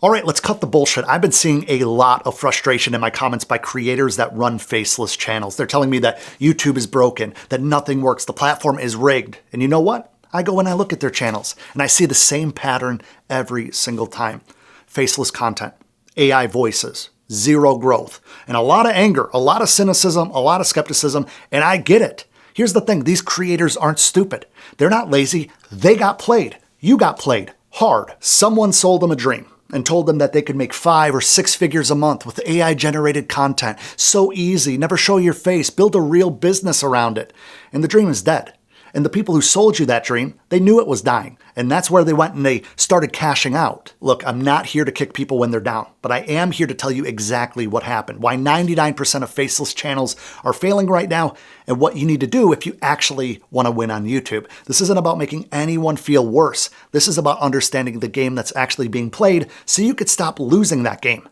All right, let's cut the bullshit. I've been seeing a lot of frustration in my comments by creators that run faceless channels. They're telling me that YouTube is broken, that nothing works, the platform is rigged. And you know what? I go and I look at their channels and I see the same pattern every single time. Faceless content, AI voices, zero growth, and a lot of anger, a lot of cynicism, a lot of skepticism, and I get it. Here's the thing, these creators aren't stupid. They're not lazy, they got played. You got played hard. Someone sold them a dream and told them that they could make 5 or 6 figures a month with AI-generated content. So easy, never show your face, build a real business around it. And the dream is dead. And the people who sold you that dream, they knew it was dying. And that's where they went and they started cashing out. Look, I'm not here to kick people when they're down, but I am here to tell you exactly what happened, why 99% of faceless channels are failing right now, and what you need to do if you actually want to win on YouTube. This isn't about making anyone feel worse. This is about understanding the game that's actually being played so you could stop losing that game.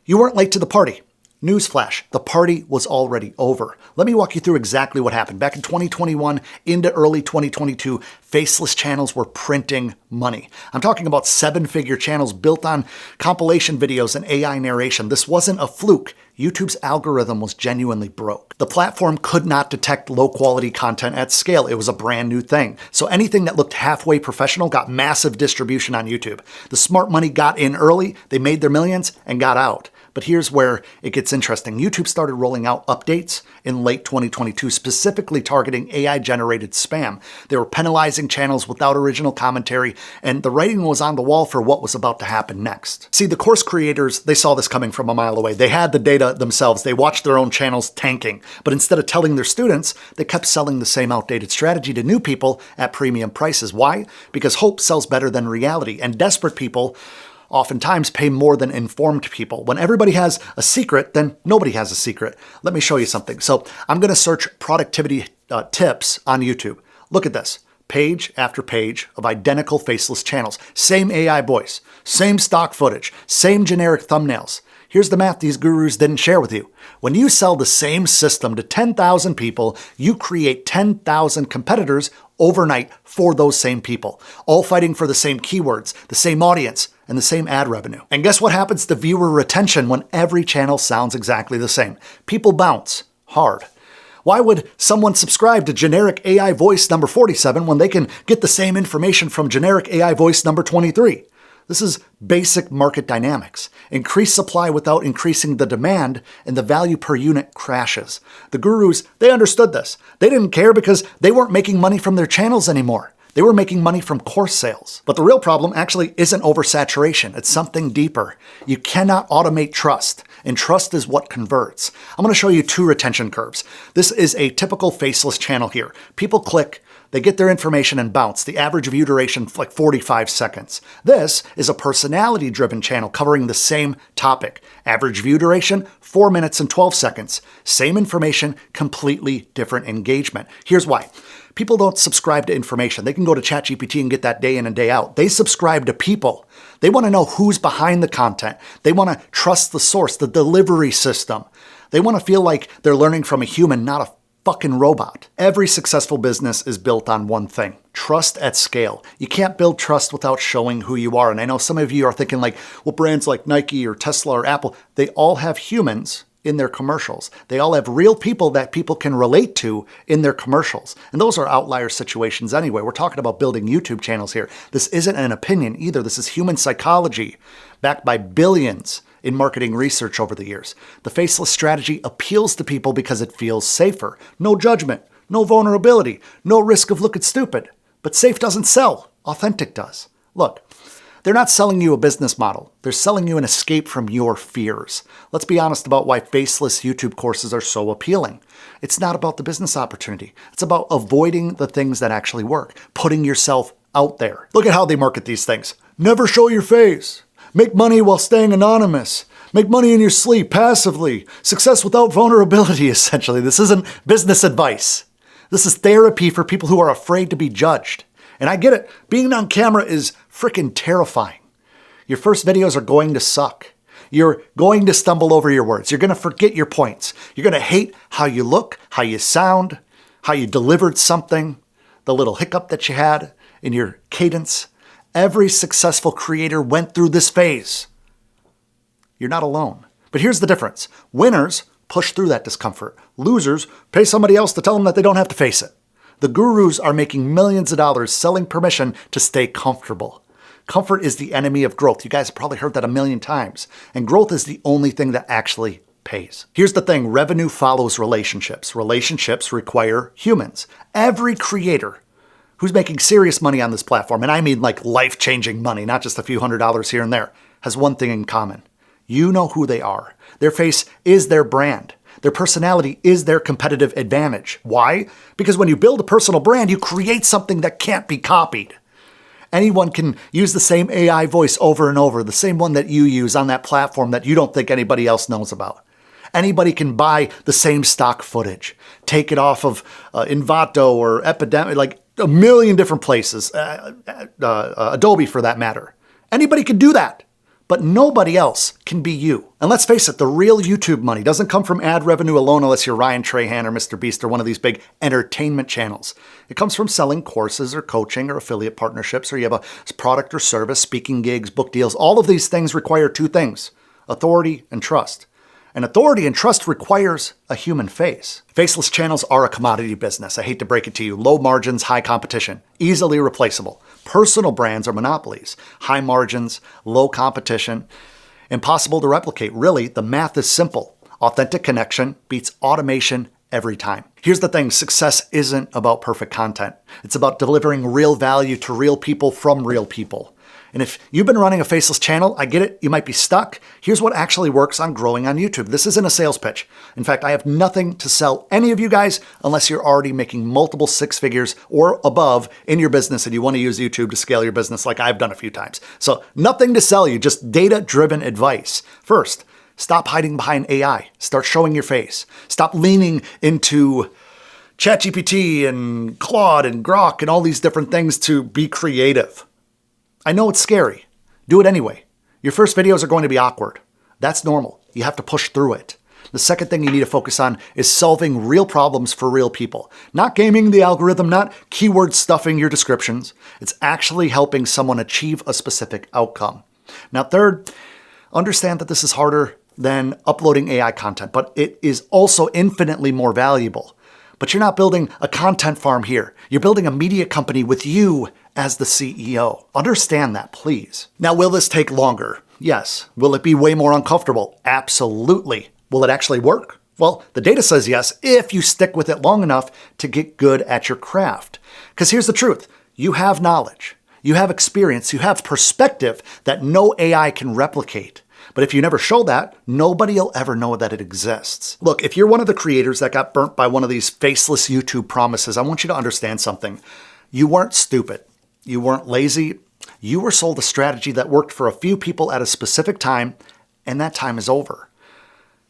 You weren't late to the party. Newsflash, the party was already over. Let me walk you through exactly what happened. Back in 2021 into early 2022, faceless channels were printing money. I'm talking about 7-figure channels built on compilation videos and AI narration. This wasn't a fluke. YouTube's algorithm was genuinely broke. The platform could not detect low-quality content at scale. It was a brand new thing. So anything that looked halfway professional got massive distribution on YouTube. The smart money got in early, they made their millions, and got out. But here's where it gets interesting. YouTube started rolling out updates in late 2022, specifically targeting AI-generated spam. They were penalizing channels without original commentary, and the writing was on the wall for what was about to happen next. See, the course creators, they saw this coming from a mile away. They had the data themselves. They watched their own channels tanking. But instead of telling their students, they kept selling the same outdated strategy to new people at premium prices. Why? Because hope sells better than reality, and desperate people oftentimes pay more than informed people. When everybody has a secret, then nobody has a secret. Let me show you something. So I'm going to search productivity tips on YouTube. Look at this. Page after page of identical faceless channels. Same AI voice, same stock footage, same generic thumbnails. Here's the math these gurus didn't share with you. When you sell the same system to 10,000 people, you create 10,000 competitors overnight for those same people, all fighting for the same keywords, the same audience, and the same ad revenue. And guess what happens to viewer retention when every channel sounds exactly the same? People bounce hard. Why would someone subscribe to generic AI voice number 47 when they can get the same information from generic AI voice number 23? This is basic market dynamics. Increase supply without increasing the demand, and the value per unit crashes. The gurus, they understood this. They didn't care because they weren't making money from their channels anymore. They were making money from course sales. But the real problem actually isn't oversaturation. It's something deeper. You cannot automate trust, and trust is what converts. I'm going to show you 2 retention curves. This is a typical faceless channel here. People click, they get their information and bounce. The average view duration like 45 seconds. This is a personality-driven channel covering the same topic. Average view duration, 4 minutes and 12 seconds. Same information, completely different engagement. Here's why. People don't subscribe to information. They can go to ChatGPT and get that day in and day out. They subscribe to people. They want to know who's behind the content. They want to trust the source, the delivery system. They want to feel like they're learning from a human, not a fucking robot. Every successful business is built on one thing: trust at scale. You can't build trust without showing who you are. And I know some of you are thinking like, well, brands like Nike or Tesla or Apple, they all have humans in their commercials. They all have real people that people can relate to in their commercials. And those are outlier situations anyway. We're talking about building YouTube channels here. This isn't an opinion either. This is human psychology backed by billions in marketing research over the years. The faceless strategy appeals to people because it feels safer. No judgment, no vulnerability, no risk of looking stupid. But safe doesn't sell. Authentic does. Look, they're not selling you a business model. They're selling you an escape from your fears. Let's be honest about why faceless YouTube courses are so appealing. It's not about the business opportunity. It's about avoiding the things that actually work, putting yourself out there. Look at how they market these things. Never show your face. Make money while staying anonymous. Make money in your sleep passively. Success without vulnerability, essentially. This isn't business advice. This is therapy for people who are afraid to be judged. And I get it. Being on camera is freaking terrifying. Your first videos are going to suck. You're going to stumble over your words. You're going to forget your points. You're going to hate how you look, how you sound, how you delivered something, the little hiccup that you had in your cadence. Every successful creator went through this phase. You're not alone. But here's the difference. Winners push through that discomfort. Losers pay somebody else to tell them that they don't have to face it. The gurus are making millions of dollars selling permission to stay comfortable. Comfort is the enemy of growth. You guys have probably heard that a million times. And growth is the only thing that actually pays. Here's the thing. Revenue follows relationships. Relationships require humans. Every creator who's making serious money on this platform, and I mean like life-changing money, not just a few $100s here and there, has one thing in common. You know who they are. Their face is their brand. Their personality is their competitive advantage. Why? Because when you build a personal brand, you create something that can't be copied. Anyone can use the same AI voice over and over, the same one that you use on that platform that you don't think anybody else knows about. Anybody can buy the same stock footage, take it off of Envato or Epidemic, like a million different places, Adobe for that matter. Anybody can do that, but nobody else can be you. And let's face it, the real YouTube money doesn't come from ad revenue alone unless you're Ryan Trahan or Mr. Beast or one of these big entertainment channels. It comes from selling courses or coaching or affiliate partnerships, or you have a product or service, speaking gigs, book deals. All of these things require two things: authority and trust. And authority and trust requires a human face. Faceless channels are a commodity business. I hate to break it to you. Low margins, high competition, easily replaceable. Personal brands are monopolies. High margins, low competition, impossible to replicate. Really, the math is simple. Authentic connection beats automation every time. Here's the thing. Success isn't about perfect content. It's about delivering real value to real people from real people. And if you've been running a faceless channel, I get it, you might be stuck. Here's what actually works on growing on YouTube. This isn't a sales pitch. In fact, I have nothing to sell any of you guys unless you're already making multiple six figures or above in your business and you want to use YouTube to scale your business like I've done a few times. So nothing to sell you, just data-driven advice. First, stop hiding behind AI. Start showing your face. Stop leaning into ChatGPT and Claude and Grok and all these different things to be creative. I know it's scary. Do it anyway. Your first videos are going to be awkward. That's normal. You have to push through it. The second thing you need to focus on is solving real problems for real people. Not gaming the algorithm, not keyword stuffing your descriptions. It's actually helping someone achieve a specific outcome. Now, third, understand that this is harder than uploading AI content, but it is also infinitely more valuable. But you're not building a content farm here. You're building a media company with you as the CEO. Understand that, please. Now, will this take longer? Yes. Will it be way more uncomfortable? Absolutely. Will it actually work? Well, the data says yes, if you stick with it long enough to get good at your craft. Because here's the truth. You have knowledge. You have experience. You have perspective that no AI can replicate. But if you never show that, nobody will ever know that it exists. Look, if you're one of the creators that got burnt by one of these faceless YouTube promises, I want you to understand something. You weren't stupid. You weren't lazy. You were sold a strategy that worked for a few people at a specific time, and that time is over.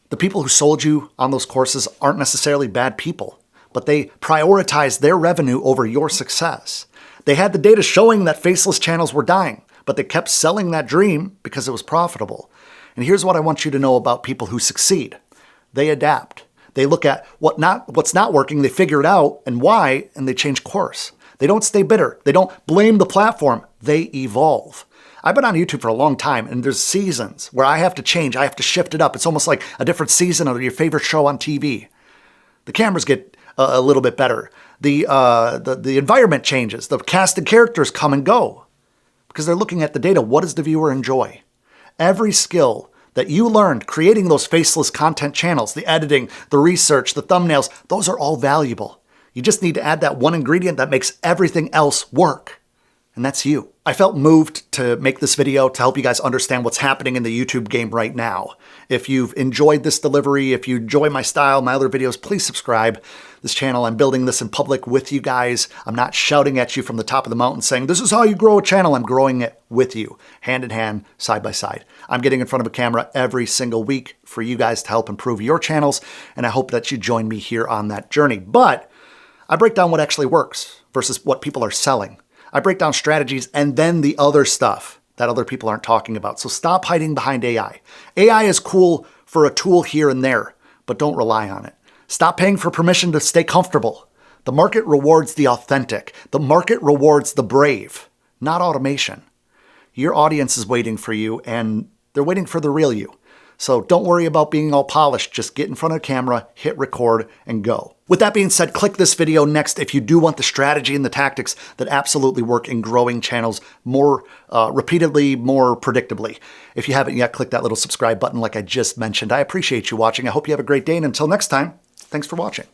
The people who sold you on those courses aren't necessarily bad people, but they prioritized their revenue over your success. They had the data showing that faceless channels were dying, but they kept selling that dream because it was profitable. And here's what I want you to know about people who succeed. They adapt. They look at what's not working, they figure it out and why, and they change course. They don't stay bitter. They don't blame the platform. They evolve. I've been on YouTube for a long time, and there's seasons where I have to change. I have to shift it up. It's almost like a different season of your favorite show on TV. The cameras get a little bit better. The environment changes. The cast and characters come and go because they're looking at the data. What does the viewer enjoy? Every skill that you learned creating those faceless content channels, the editing, the research, the thumbnails, those are all valuable. You just need to add that one ingredient that makes everything else work. And that's you. I felt moved to make this video to help you guys understand what's happening in the YouTube game right now. If you've enjoyed this delivery, if you enjoy my style, my other videos, please subscribe. This channel, I'm building this in public with you guys. I'm not shouting at you from the top of the mountain saying, this is how you grow a channel. I'm growing it with you, hand in hand, side by side. I'm getting in front of a camera every single week for you guys to help improve your channels, and I hope that you join me here on that journey. But I break down what actually works versus what people are selling. I break down strategies and then the other stuff that other people aren't talking about. So stop hiding behind AI. AI is cool for a tool here and there, but don't rely on it. Stop paying for permission to stay comfortable. The market rewards the authentic. The market rewards the brave, not automation. Your audience is waiting for you, and they're waiting for the real you. So don't worry about being all polished. Just get in front of the camera, hit record, and go. With that being said, click this video next if you do want the strategy and the tactics that absolutely work in growing channels more repeatedly, more predictably. If you haven't yet, click that little subscribe button like I just mentioned. I appreciate you watching. I hope you have a great day, and until next time, thanks for watching.